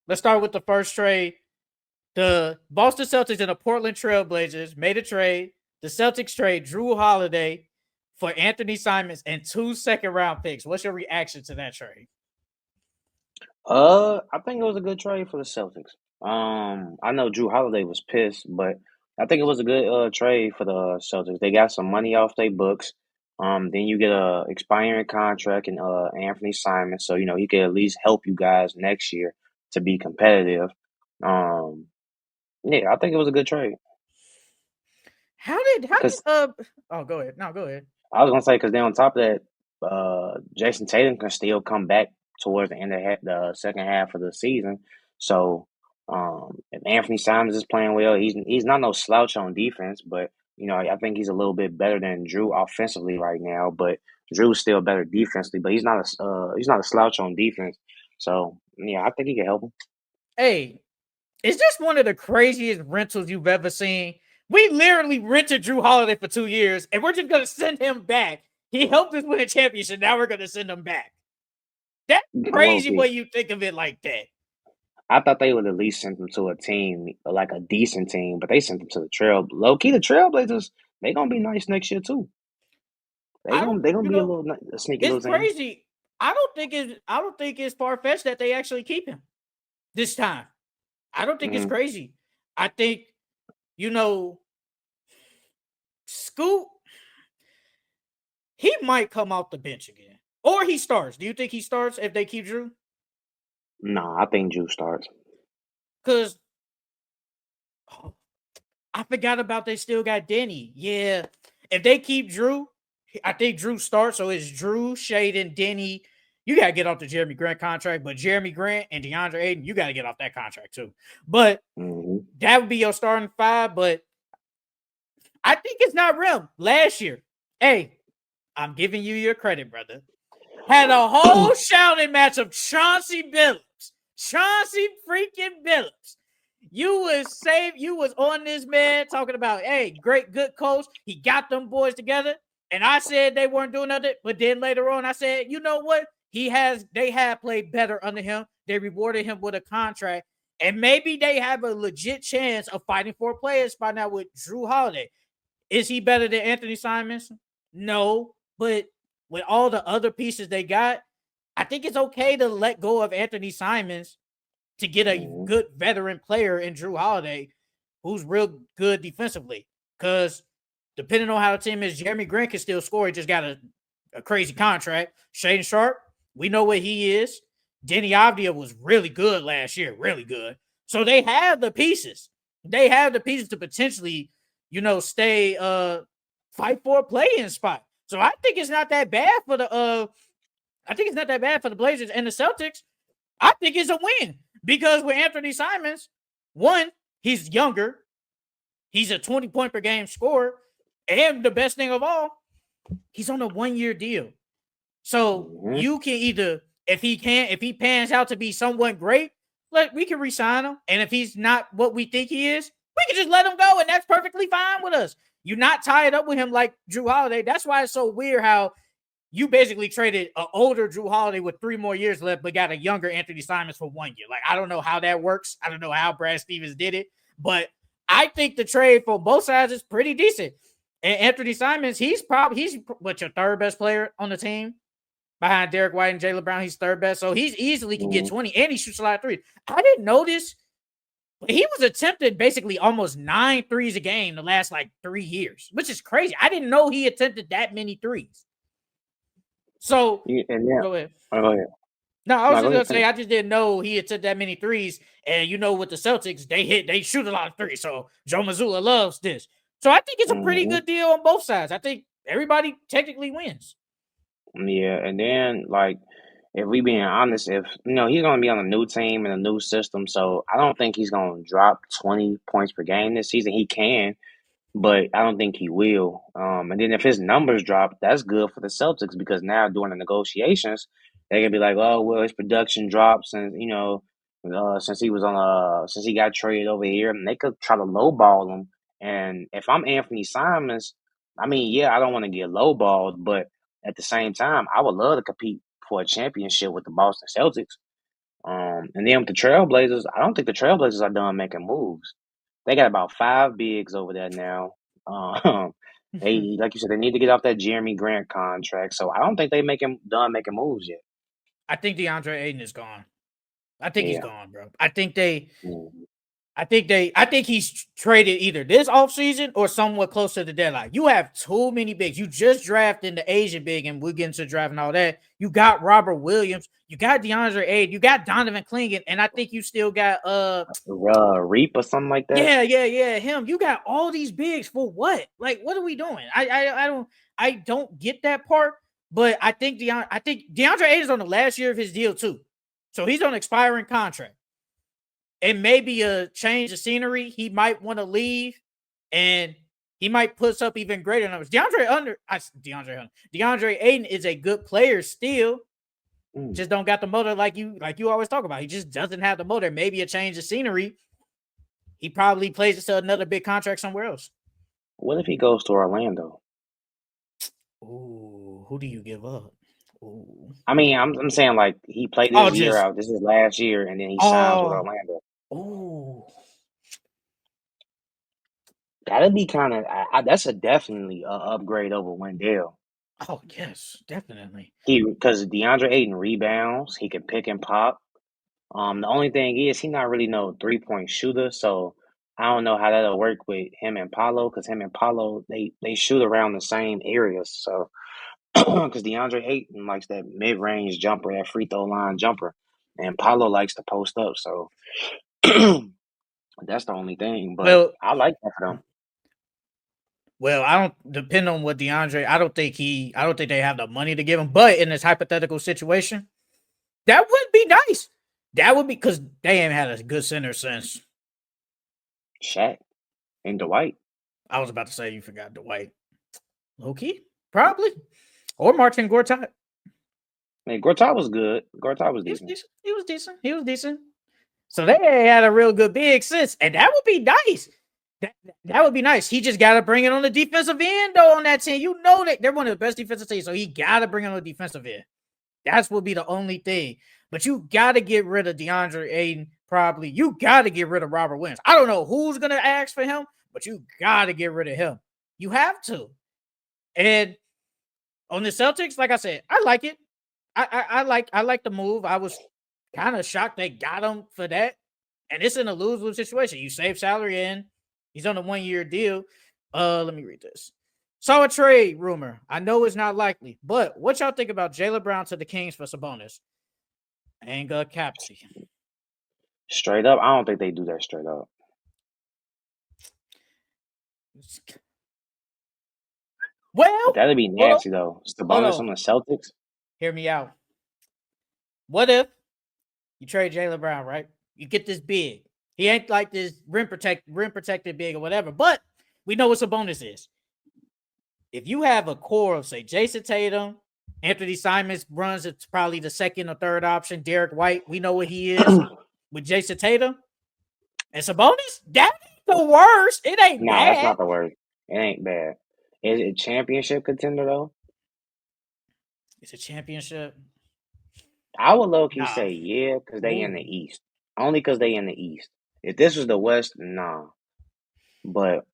Let's start with the first trade. The Boston Celtics and the Portland Trailblazers made a trade. The Celtics trade Drew Holiday for Anthony Simons and 2 second-round picks. What's your reaction to that trade? I think it was a good trade for the Celtics. I know Drew Holiday was pissed, but I think it was a good trade for the Celtics. They got some money off their books. Then you get a expiring contract in Anthony Simon, so you know he could at least help you guys next year to be competitive. Um, yeah, I think it was a good trade. How did Cause oh, go ahead. No, go ahead. I was gonna say, cause then on top of that, Jason Tatum can still come back towards the end of the second half of the season. So, if Anthony Simons is playing well, he's not no slouch on defense, but you know I think he's a little bit better than Drew offensively right now. But Drew's still better defensively, but he's not a slouch on defense. So yeah, I think he can help him. Hey, is this one of the craziest rentals you've ever seen? We literally rented Drew Holiday for 2 years, and we're just gonna send him back. He helped us win a championship. Now we're gonna send him back. That's Low crazy key, when you think of it like that. I thought they would at least send him to a team like a decent team, but they sent him to the Trail. Low key, the Trailblazers they gonna be nice next year too. I don't, They gonna you be know, a sneaky it's little team. crazy. I don't think it's far fetched that they actually keep him this time. I don't think it's Hmm. crazy. I think, you know, Scoot, he might come off the bench again. Or he starts. Do you think he starts if they keep Drew? Nah, I think Drew starts. Because oh, I forgot about they still got Denny. Yeah. If they keep Drew, I think Drew starts. So it's Drew, Shaden, Denny. You got to get off the Jeremy Grant contract, but Jeremy Grant and DeAndre Ayton, you got to get off that contract too. But Hmm. that would be your starting five. But I think it's not real. Last year, hey, I'm giving you your credit, brother. Had a whole shouting match of Chauncey Billups. Chauncey freaking Billups. You was on this man talking about, hey, great, good coach. He got them boys together. And I said they weren't doing nothing. But then later on, I said, you know what? They have played better under him. They rewarded him with a contract. And maybe they have a legit chance of fighting for a player spot now with Drew Holiday. Is he better than Anthony Simons? No. But with all the other pieces they got, I think it's okay to let go of Anthony Simons to get a Hmm. good veteran player in Drew Holiday who's real good defensively. Because depending on how the team is, Jeremy Grant can still score. He just got a crazy contract. Shaden Sharp, we know what he is. Denny Avdia was really good last year, really good. So they have the pieces. They have the pieces to potentially, stay fight for a play-in spot. So I think it's not that bad for the Blazers and the Celtics. I think it's a win because with Anthony Simons, one, he's younger, he's a 20-point per game scorer, and the best thing of all, he's on a 1-year deal. So Hmm. you can either, if he pans out to be somewhat great, we can resign him. And if he's not what we think he is, we can just let him go, and that's perfectly fine with us. You're not tied up with him like Drew Holiday. That's why it's so weird how you basically traded an older Drew Holiday with 3 more years left, but got a younger Anthony Simons for 1 year. Like, I don't know how that works. I don't know how Brad Stevens did it, but I think the trade for both sides is pretty decent. And Anthony Simons, he's what, your third best player on the team behind Derek White and Jaylen Brown. He's third best, so he's easily can get Hmm. 20, and he shoots a lot of threes. I didn't notice, but he was attempting basically almost 9 threes a game the last like 3 years, which is crazy. I didn't know he attempted that many threes. So And yeah, go ahead. oh, go ahead. No, I was No, go just gonna ahead. say Finish. I just didn't know he had took that many threes, and with the Celtics, they shoot a lot of threes. So Joe Mazzulla loves this. So I think it's a pretty Hmm. good deal on both sides. I think everybody technically wins. Yeah, and then like if we being honest, if you know he's gonna be on a new team and a new system, so I don't think he's gonna drop 20 points per game this season. He can, but I don't think he will. And then if his numbers drop, that's good for the Celtics because now during the negotiations, they can be like, oh well, his production drops, and since he got traded over here, and they could try to lowball him. And if I'm Anthony Simons, I mean, yeah, I don't want to get lowballed, but at the same time, I would love to compete for a championship with the Boston Celtics. And then with the Trailblazers, I don't think the Trailblazers are done making moves. They got about 5 bigs over there now. They like you said, they need to get off that Jeremy Grant contract. So I don't think they done making moves yet. I think DeAndre Ayton is gone. I think he's Yeah. gone, bro. I think they Mhm. I think he's traded either this offseason or somewhat close to the deadline. You have too many bigs. You just drafted the Asian big, and we'll get into the draft and all that. You got Robert Williams, you got DeAndre Ayton, you got Donovan Clingan, and I think you still got Reap or something like that. yeah, him. You got all these bigs for what? Like, what are we doing? I don't get that part, but I think DeAndre Ayton is on the last year of his deal too. So he's on an expiring contract. And maybe a change of scenery. He might want to leave, and he might put up even greater numbers. DeAndre Ayton is a good player still. Just don't got the motor like you always talk about. He just doesn't have the motor. Maybe a change of scenery. He probably plays into another big contract somewhere else. What if he goes to Orlando? Ooh, who do you give up? Ooh. I mean, I'm saying like he played this year out. This is last year, and then he signs with Orlando. Ooh. That'd be kind of that's a definitely a upgrade over Wendell. Oh yes, definitely. Because DeAndre Ayton rebounds, he can pick and pop. The only thing is he's not really no 3-point shooter, so I don't know how that'll work with him and Paulo. Because him and Paulo they shoot around the same areas. So because DeAndre Ayton likes that mid range jumper, that free throw line jumper, and Paulo likes to post up. So that's the only thing. But I like that for them. Well, I don't depend on what DeAndre. I don't think they have the money to give him. But in this hypothetical situation, that would be nice. That would be because they ain't had a good center since Shaq and Dwight. I was about to say you forgot Dwight. Low-key, probably. Or Martin Gortat. Man, Gortat was good. Gortat was decent. He was decent. So they had a real good big since, and that would be nice. That would be nice. He just got to bring it on the defensive end, though, on that team. You know that they're one of the best defensive teams, so he got to bring it on the defensive end. That's will be the only thing. But you got to get rid of DeAndre Ayton, probably. You got to get rid of Robert Williams. I don't know who's going to ask for him, but you got to get rid of him. You have to. And on the Celtics, like I said, I like it. I like the move. I was kind of shocked they got him for that. And it's in a lose-lose situation. You save salary in. He's on a 1-year deal. Let me read this. Saw a trade rumor. I know it's not likely, but what y'all think about Jaylen Brown to the Kings for Sabonis? And Capsy. Straight up, I don't think they do that straight up. Well, that'd be nasty though. Sabonis on the Celtics. Hear me out. What if you trade Jaylen Brown, right? You get this big. He ain't like this rim protected big or whatever, but we know what Sabonis is. If you have a core of, say, Jason Tatum, Anthony Simons runs, it's probably the second or third option. Derek White, we know what he is with Jason Tatum. And Sabonis, that ain't the worst. It ain't bad. That's not the worst. It ain't bad. Is it championship contender though? It's a championship. I would low-key say yeah, because they in the East. Only because they in the East. If this was the West, nah. But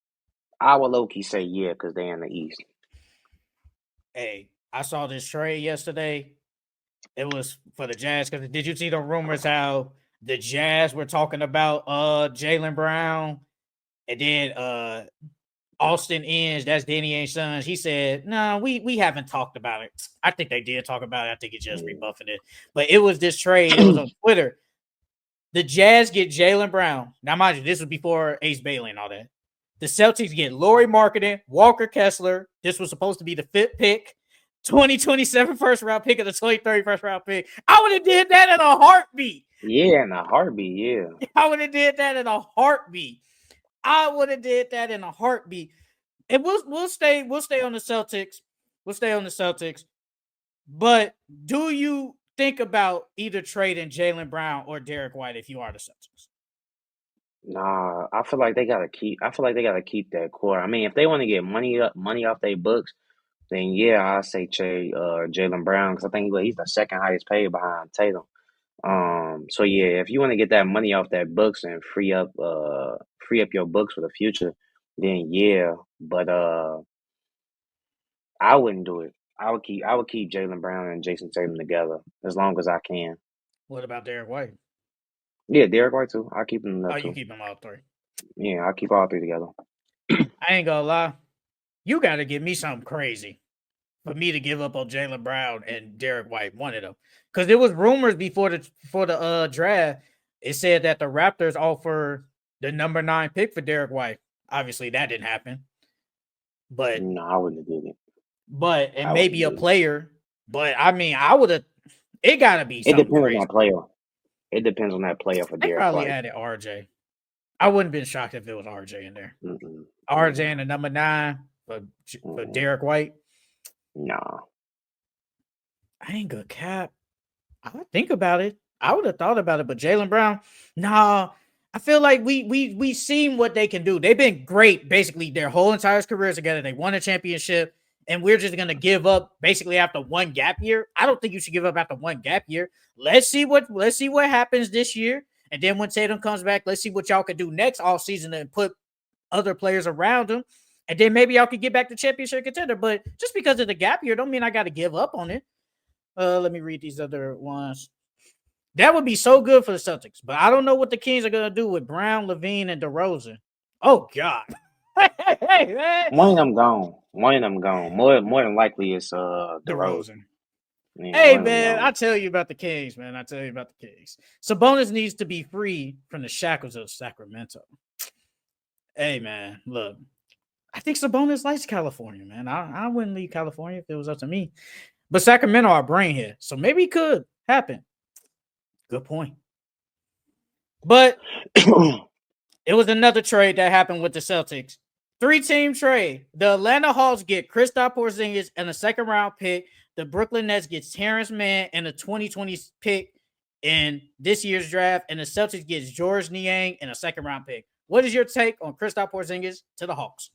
I would low-key say yeah, because they in the East. Hey, I saw this trade yesterday. It was for the Jazz. Because did you see the rumors how the Jazz were talking about Jaylen Brown, and then Austin Inge, that's Danny Ainge Sons. He said, "No, we haven't talked about it." I think they did talk about it. I think it just rebuffing it. But it was this trade. It was on Twitter. The Jazz get Jaylen Brown. Now, mind you, this was before Ace Bailey and all that. The Celtics get Lauri Markkanen, Walker Kessler. This was supposed to be the 5th pick, 2027 first round pick, and the 2030 first round pick. I would have did that in a heartbeat. Yeah, in a heartbeat. Yeah, I would have did that in a heartbeat. I would have did that in a heartbeat. And we'll stay on the Celtics. We'll stay on the Celtics. But do you think about either trading Jaylen Brown or Derek White if you are the Celtics? Nah, I feel like they gotta keep. I feel like they gotta keep that core. I mean, if they want to get money off their books, then yeah, I say trade Jaylen Brown because I think he's the second highest paid behind Tatum. So yeah, if you want to get that money off that books and free up your books for the future, then yeah. But I wouldn't do it. I would keep Jalen Brown and Jason Tatum together as long as I can. What about Derek White? Yeah, Derek White too. I keep them Oh, there you too. keep them all three. Yeah, I keep all three together. I ain't gonna lie. You got to give me something crazy for me to give up on Jalen Brown and Derek White, one of them. Because there was rumors before the draft. It said that the Raptors offered the number 9 pick for Derek White. Obviously, that didn't happen. But No, I wouldn't have did it. and I wouldn't maybe a do it. player. But I mean, I would have. It got to be It something depends on crazy. that player. It depends on that player for They Derek probably White. added RJ. I wouldn't been shocked if it was RJ in there. Mm-mm. RJ and the number 9 for Mm-mm. Derek White. Nah. I ain't good cap. I would think about it. I would have thought about it, but Jalen Brown, nah. I feel like we seen what they can do. They've been great basically their whole entire careers together. They won a championship, and we're just gonna give up basically after one gap year. I don't think you should give up after one gap year. Let's see what happens this year, and then when Tatum comes back, let's see what y'all can do next all season and put other players around him, and then maybe y'all could get back to championship contender. But just because of the gap year, don't mean I got to give up on it. Let me read these other ones. That would be so good for the Celtics, but I don't know what the Kings are gonna do with Brown, Levine, and DeRozan. Oh God, hey, man. One of them gone. One of them gone. More than likely it's DeRozan. DeRozan. Yeah, Hey one of them man, I gone. tell you about the Kings, man. I tell you about the Kings. Sabonis needs to be free from the shackles of Sacramento. Hey man, look, I think Sabonis likes California, man. I wouldn't leave California if it was up to me. But Sacramento are brain here, so maybe it could happen. Good point. But it was another trade that happened with the Celtics. 3-team trade. The Atlanta Hawks get Kristaps Porzingis and a second round pick. The Brooklyn Nets gets Terrence Mann and a 2020 pick in this year's draft. And the Celtics gets George Niang and a second round pick. What is your take on Kristaps Porzingis to the Hawks?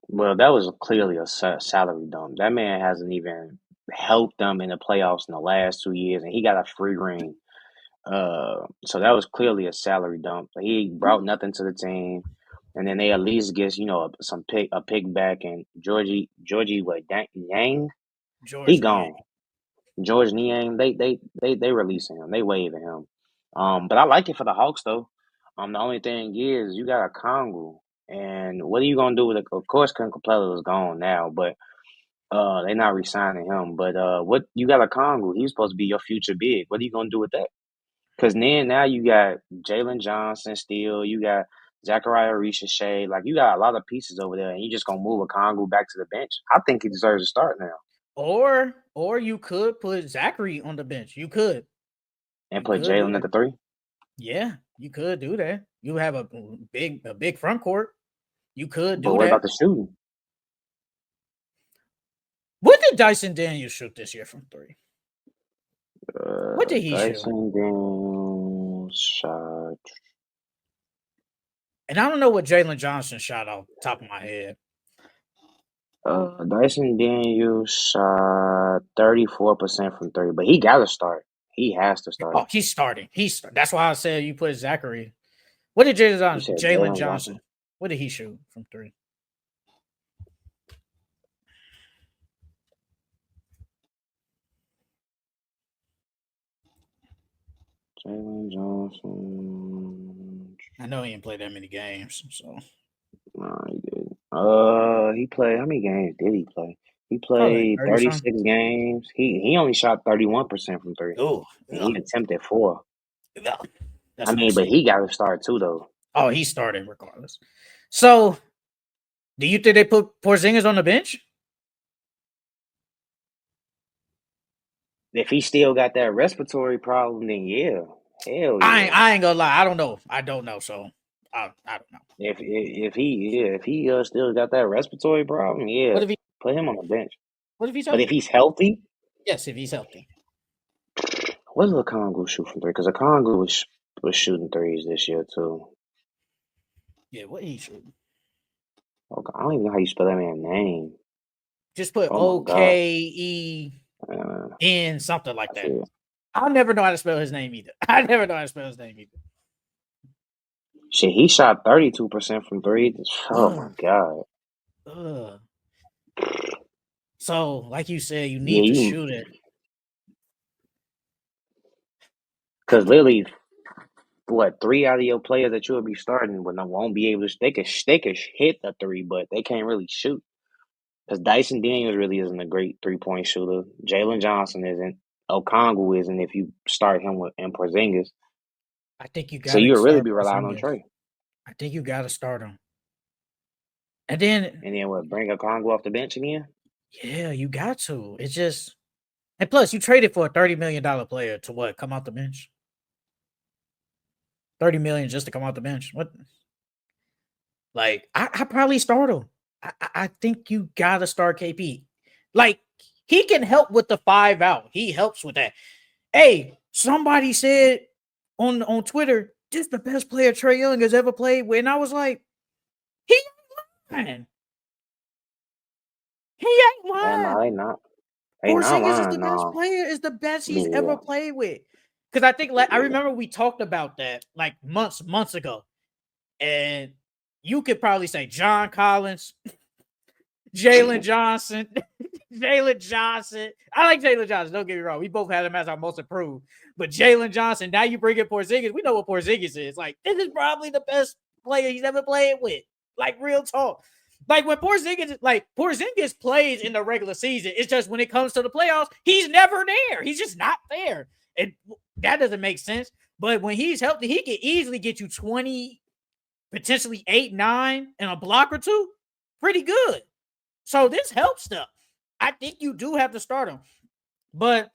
Well, that was clearly a salary dump. That man hasn't even helped them in the playoffs in the last 2 years, and he got a free ring. So that was clearly a salary dump. He brought nothing to the team, and then they at least get a pick back and Georgie what Yang he George Niang. gone. George Niang they releasing him. They waiving him. But I like it for the Hawks though. The only thing is you got a Kongu, and what are you gonna do with it? Of course, Clint Capella is gone now, but they're not re-signing him. But what you got a Kongu? He's supposed to be your future big. What are you gonna do with that? Because then now you got Jalen Johnson still. You got Zachariah Ricochet. Like you got a lot of pieces over there, and you just gonna move a Kongu back to the bench. I think he deserves to start now Or you could put Zachary on the bench. You could. and You put could do Jalen at that. the 3. Yeah, you could do that. You have a big front court. You could But do what about that. the shooting? What did Dyson Daniels shoot this year from 3? What did he shoot? Dyson Daniels shot. And I don't know what Jalen Johnson shot off the top of my head. Dyson Daniels shot 34% from 3, but he got to start. He has to start. Oh, he's starting. That's why I said you put Zachary. What did You said Jalen Jalen Johnson? Johnson. What did he shoot from 3? Jalen Johnson. I know he didn't play that many games, so No, he didn't. He played. How many games did he play? He probably like played 30 something. 36 games. He only shot 31% from 3, Oh, and he attempted 4. that's But nasty. he got to start too, though. Oh, he started regardless. So, do you think they put Porzingis on the bench? If he still got that respiratory problem, then yeah, hell yeah. I ain't gonna lie. I don't know. I don't know. So I don't know. If he still got that respiratory problem, yeah, What if he? put him on the bench. What if he's But if healthy? he's healthy, Yes, if he's healthy. what does Okongwu shoot from 3? Because Okongwu was shooting threes this year too. Yeah, what he should. Okay, I don't even know how you spell that man's name. Just put Oh my god. OKEN something like I see that. it. I'll never know how to spell his name either. I never know how to spell his name either. Shit, he shot 32% from three. Oh my god. So, like you said, you Yeah, need to shoot it. Because literally, what, 3 out of your players that you'll be starting won't be able to. They can hit a three, but they can't really shoot. Because Dyson Daniels really isn't a great 3-point shooter. Jalen Johnson isn't. Okongwu isn't. If you start him and Porzingis, I think you got so to you'll really start be relying on Porzingis. Trey. I think you got to start him. And then what? Bring Okongwu off the bench again? Yeah, you got to. It's just, and plus you traded for a $30 million player to what? Come out the bench? $30 million just to come out the bench. What? Like, I probably start him. I think you gotta start KP. Like, he can help with the 5 out. He helps with that. Hey, somebody said on Twitter, this is the best player Trae Young has ever played with. And I was like, he ain't lying. He ain't lying. No, they not. Porzingis is the best player. Is the best he's ever played with. Because I think, I remember we talked about that like months ago, and you could probably say John Collins, Jalen Johnson, Jalen Johnson. I like Jalen Johnson. Don't get me wrong. We both had him as our most improved, but Jalen Johnson. Now you bring in Porzingis. We know what Porzingis is. Like, this is probably the best player he's ever played with. Like, real talk. Like, when Porzingis plays in the regular season, it's just when it comes to the playoffs, he's never there. He's just not there. And that doesn't make sense. But when he's healthy, he can easily get you 20, potentially 8, 9, and a block or two. Pretty good. So this helps stuff. I think you do have to start him. But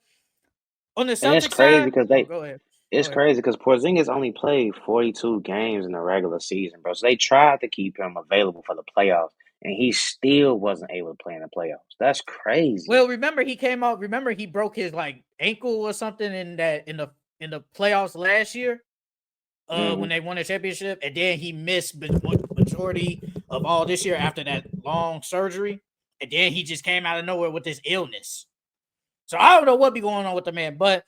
on the Celtics it's crazy side, because go ahead. It's crazy because Porzingis only played 42 games in the regular season, bro. So they tried to keep him available for the playoffs, and he still wasn't able to play in the playoffs. That's crazy. Well, remember he came out. Remember he broke his like ankle or something in the playoffs last year, when they won the championship, and then he missed majority of all this year after that long surgery, and then he just came out of nowhere with this illness. So I don't know what be going on with the man, but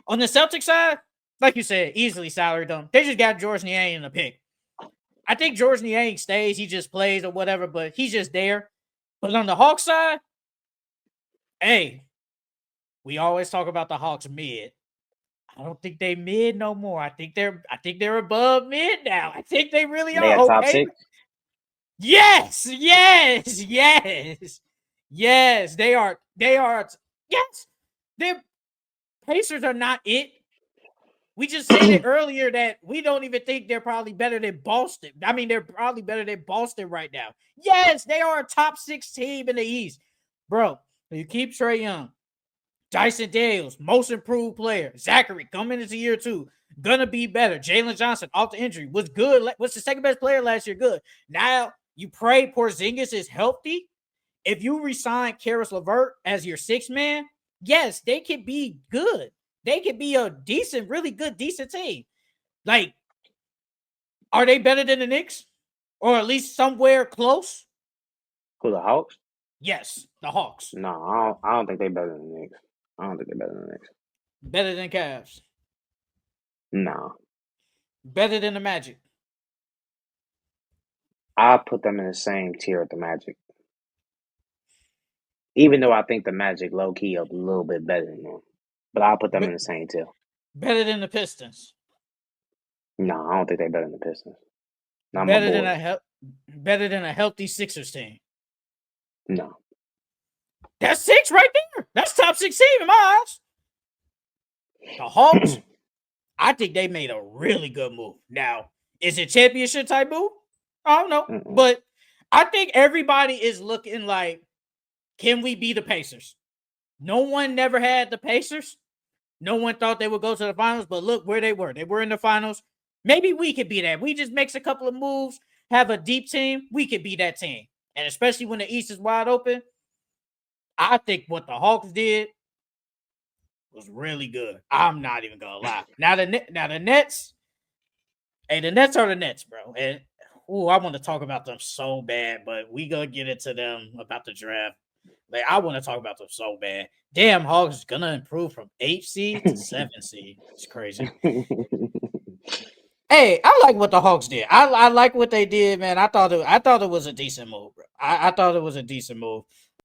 on the Celtics side, like you said, easily salary dump. They just got George Niang in the pick. I think George Niang stays. He just plays or whatever, but he's just there. But on the Hawks side, hey, we always talk about the Hawks mid. I don't think they mid no more. I think they're above mid now. I think they really are. They are top 6? Yes. Yes, they are. Yes. Their Pacers are not it. We just said it earlier that we don't even think they're probably better than Boston. I mean, they're probably better than Boston right now. Yes, they are a top 6 team in the East. Bro, you keep Trae Young. Dyson Daniels, most improved player. Zachary, coming into year 2, gonna be better. Jalen Johnson, off the injury, was good. Was the second best player last year. Good. Now, you pray Porzingis is healthy. If you resign Karis LeVert as your 6th man, yes, they could be good. They could be a decent, really good, decent team. Like, are they better than the Knicks? Or at least somewhere close? Who, the Hawks? Yes, the Hawks. No, I don't think they're better than the Knicks. I don't think they're better than the Knicks. Better than Cavs? No. Better than the Magic? I put them in the same tier with the Magic. Even though I think the Magic low-key a little bit better than them. But I'll put them in the same tier. Better than the Pistons? No, I don't think they're better than the Pistons. Better than a healthy Sixers team? No. That's 6 right there. That's top 6 team in my eyes. The Hawks, I think they made a really good move. Now, is it championship type move? I don't know. But I think everybody is looking like, can we be the Pacers? No one never had the Pacers. No one thought they would go to the finals, but look where they were. They were in the finals. Maybe we could be that. We just makes a couple of moves, have a deep team. We could be that team. And especially when the East is wide open, I think what the Hawks did was really good. I'm not even gonna lie. Now the Nets, hey, the Nets are the Nets, bro. And I want to talk about them so bad, but we gonna get into them about the draft Like, I want to talk about them so bad. Damn, Hawks is gonna improve from 8 seed to 7 seed. It's crazy. Hey, I like what the Hawks did. I like what they did, man. I thought it was a decent move, bro. I thought it was a decent move.